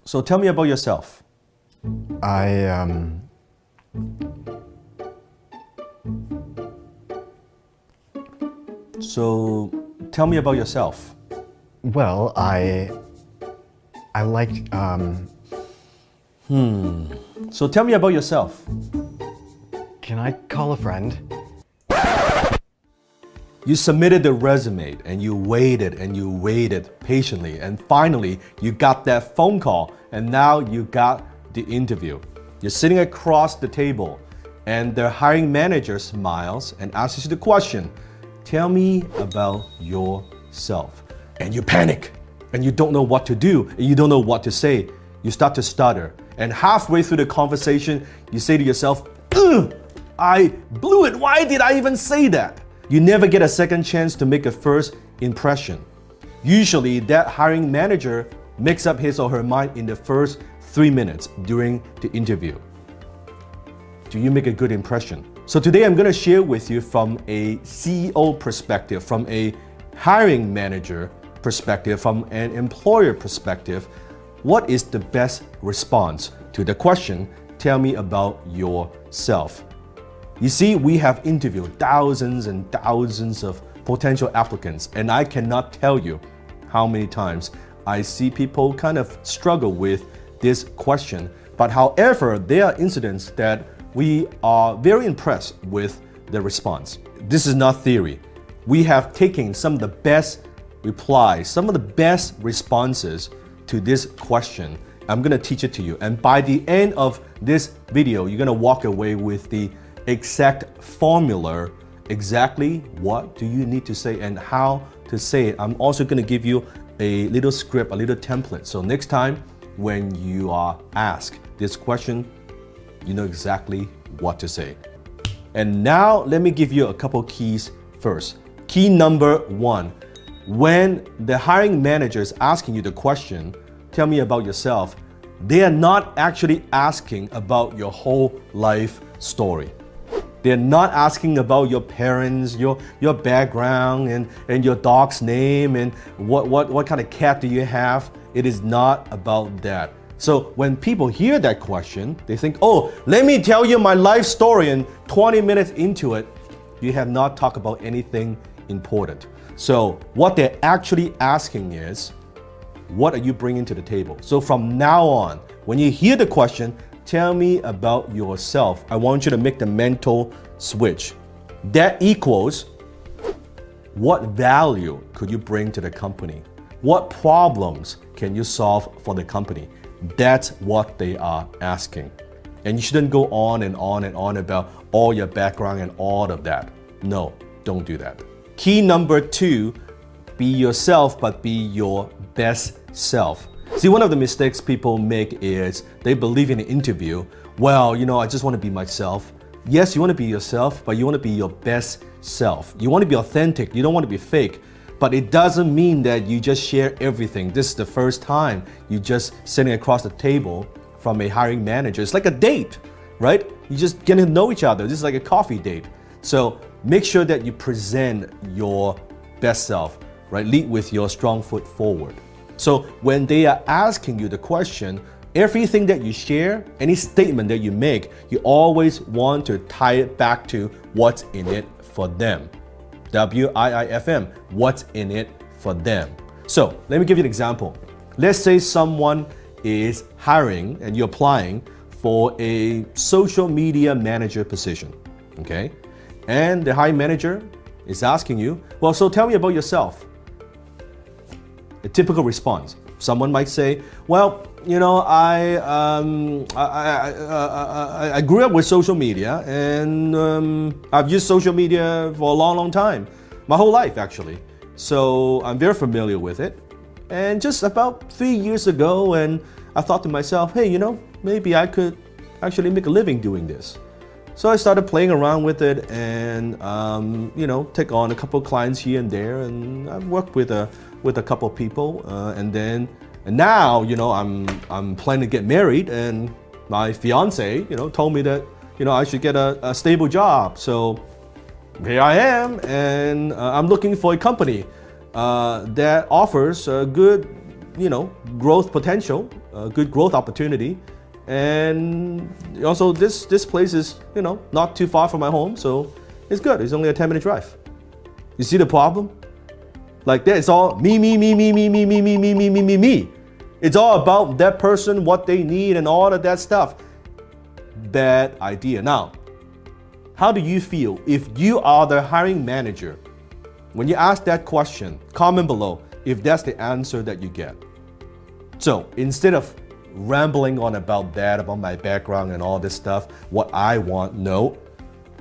So tell me about yourself. I So tell me about yourself. well, I liked So tell me about yourself. can I call a friend? You submitted the resume and you waited patiently, and finally you got that phone call, and now you got the interview. You're sitting across the table and the hiring manager smiles and asks you the question, tell me about yourself. And you panic and you don't know what to do and you don't know what to say. You start to stutter, and halfway through the conversation you say to yourself, ugh, I blew it. Why did I even say that? You never get a second chance to make a first impression. Usually that hiring manager makes up his or her mind in the first 3 minutes during the interview. Do you make a good impression? So today I'm going to share with you from a CEO perspective, from a hiring manager perspective, from an employer perspective, what is the best response to the question, tell me about yourself. You see, we have interviewed thousands and thousands of potential applicants, and I cannot tell you how many times I see people kind of struggle with this question. But however, there are incidents that we are very impressed with the response. This is not theory. We have taken some of the best replies, some of the best responses to this question. I'm gonna teach it to you. And by the end of this video, you're gonna walk away with the exact formula, exactly what do you need to say and how to say it. I'm also gonna give you a little script, a little template. So next time when you are asked this question, you know exactly what to say. And now let me give you a couple keys first. Key number 1, when the hiring manager is asking you the question, tell me about yourself, they are not actually asking about your whole life story. They're not asking about your parents, your background, and your dog's name, and what kind of cat do you have. It is not about that. So when people hear that question, they think, oh, let me tell you my life story, and 20 minutes into it, you have not talked about anything important. So what they're actually asking is, what are you bringing to the table? So from now on, when you hear the question, tell me about yourself, I want you to make the mental switch. That equals, what value could you bring to the company? What problems can you solve for the company? That's what they are asking. And you shouldn't go on and on and on about all your background and all of that. No, don't do that. Key number 2, be yourself, but be your best self. See, one of the mistakes people make is they believe in an interview, well, I just want to be myself. Yes, you want to be yourself, but you want to be your best self. You want to be authentic. You don't want to be fake. But it doesn't mean that you just share everything. This is the first time you just sitting across the table from a hiring manager. It's like a date, right? You just getting to know each other. This is like a coffee date. So make sure that you present your best self, right? Lead with your strong foot forward. So when they are asking you the question, everything that you share, any statement that you make, you always want to tie it back to what's in it for them. WIIFM, what's in it for them. So let me give you an example. Let's say someone is hiring and you're applying for a social media manager position, okay? And the hiring manager is asking you, well, so tell me about yourself. A typical response. Someone might say, well, I grew up with social media, and I've used social media for a long, long time. My whole life, actually. So I'm very familiar with it. And just about 3 years ago, and I thought to myself, hey, maybe I could actually make a living doing this. So I started playing around with it and, take on a couple of clients here and there. And I've worked with a couple of people. And now, I'm planning to get married. And my fiance, told me that, I should get a stable job. So here I am. And I'm looking for a company that offers a good, growth potential a good growth opportunity. And also this place is, not too far from my home, so it's good. It's only a 10-minute drive. You see the problem? Like that, it's all me. It's all about that person, what they need, and all of that stuff. Bad idea. Now, how do you feel if you are the hiring manager? When you ask that question, comment below if that's the answer that you get. So instead of rambling on about that, about my background and all this stuff, what I want, no.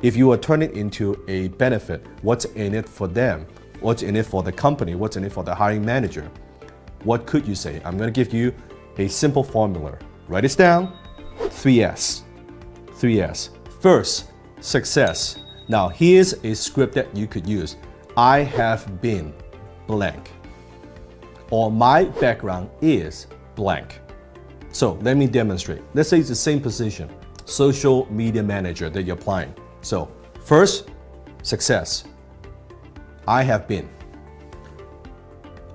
If you were turn it into a benefit, what's in it for them? What's in it for the company? What's in it for the hiring manager? What could you say? I'm going to give you a simple formula. Write this down. 3S. 3S. First, success. Now, here's a script that you could use. I have been blank. Or my background is blank. So let me demonstrate. Let's say it's the same position, social media manager that you're applying. So first, success. I have been.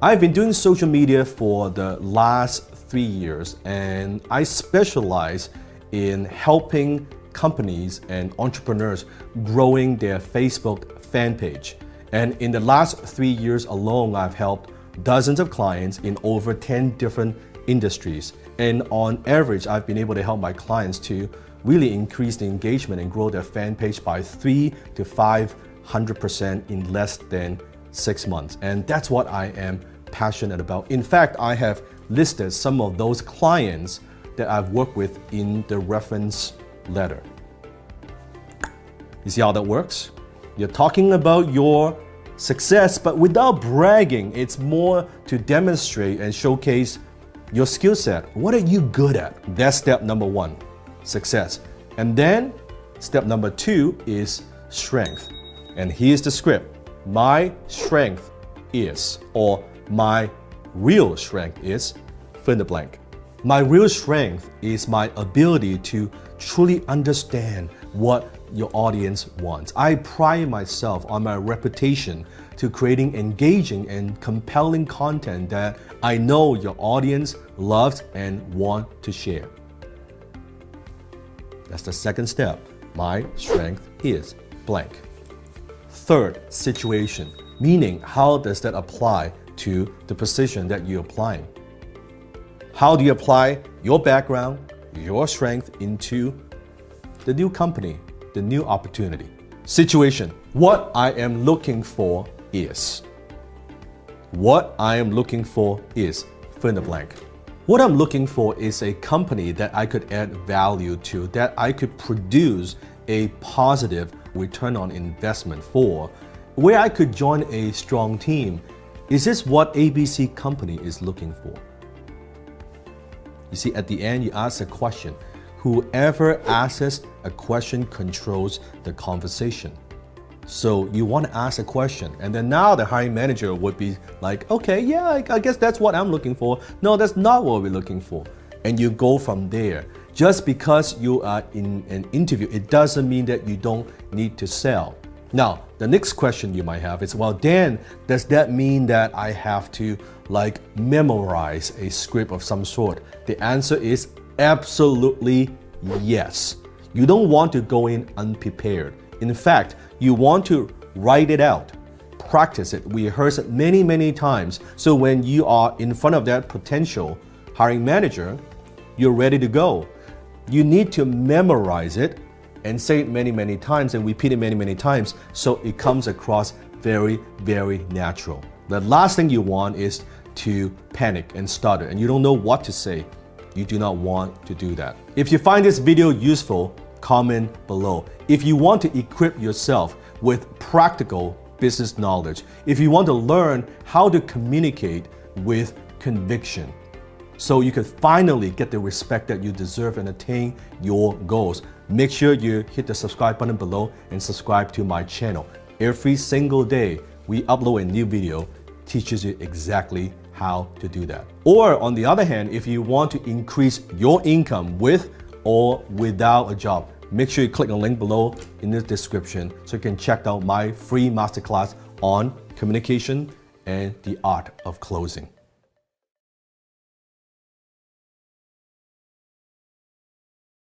I've been doing social media for the last 3 years, and I specialize in helping companies and entrepreneurs growing their Facebook fan page. And in the last 3 years alone, I've helped dozens of clients in over 10 different industries. And on average, I've been able to help my clients to really increase the engagement and grow their fan page by 300 to 500% in less than 6 months. And that's what I am passionate about. In fact, I have listed some of those clients that I've worked with in the reference letter. You see how that works? You're talking about your success, but without bragging. It's more to demonstrate and showcase your skill set. What are you good at? That's step number 1, success. And then step number 2 is strength. And here's the script. My strength is, or my real strength is, fill in the blank. My real strength is my ability to truly understand what your audience wants. I pride myself on my reputation to creating engaging and compelling content that I know your audience loves and want to share. That's the second step. My strength is blank. Third, situation, meaning how does that apply to the position that you're applying? How do you apply your background, your strength into the new company, the new opportunity? Situation, what I am looking for is. What I am looking for is, fill in the blank. What I'm looking for is a company that I could add value to, that I could produce a positive return on investment for, where I could join a strong team. Is this what ABC company is looking for? You see, at the end, you ask a question. Whoever asks a question controls the conversation. So you want to ask a question, and then now the hiring manager would be like, okay, yeah, I guess that's what I'm looking for. No, that's not what we're looking for. And you go from there. Just because you are in an interview, it doesn't mean that you don't need to sell. Now, the next question you might have is, well, Dan, does that mean that I have to memorize a script of some sort? The answer is absolutely yes. You don't want to go in unprepared. In fact, you want to write it out, practice it, rehearse it many, many times. So when you are in front of that potential hiring manager, you're ready to go. You need to memorize it and say it many, many times and repeat it many, many times so it comes across very, very natural. The last thing you want is to panic and stutter and you don't know what to say. You do not want to do that. If you find this video useful, comment below. If you want to equip yourself with practical business knowledge, if you want to learn how to communicate with conviction, so you can finally get the respect that you deserve and attain your goals, make sure you hit the subscribe button below and subscribe to my channel. Every single day, we upload a new video, teaches you exactly how to do that. Or on the other hand, if you want to increase your income with or without a job, make sure you click the link below in the description so you can check out my free masterclass on communication and the art of closing.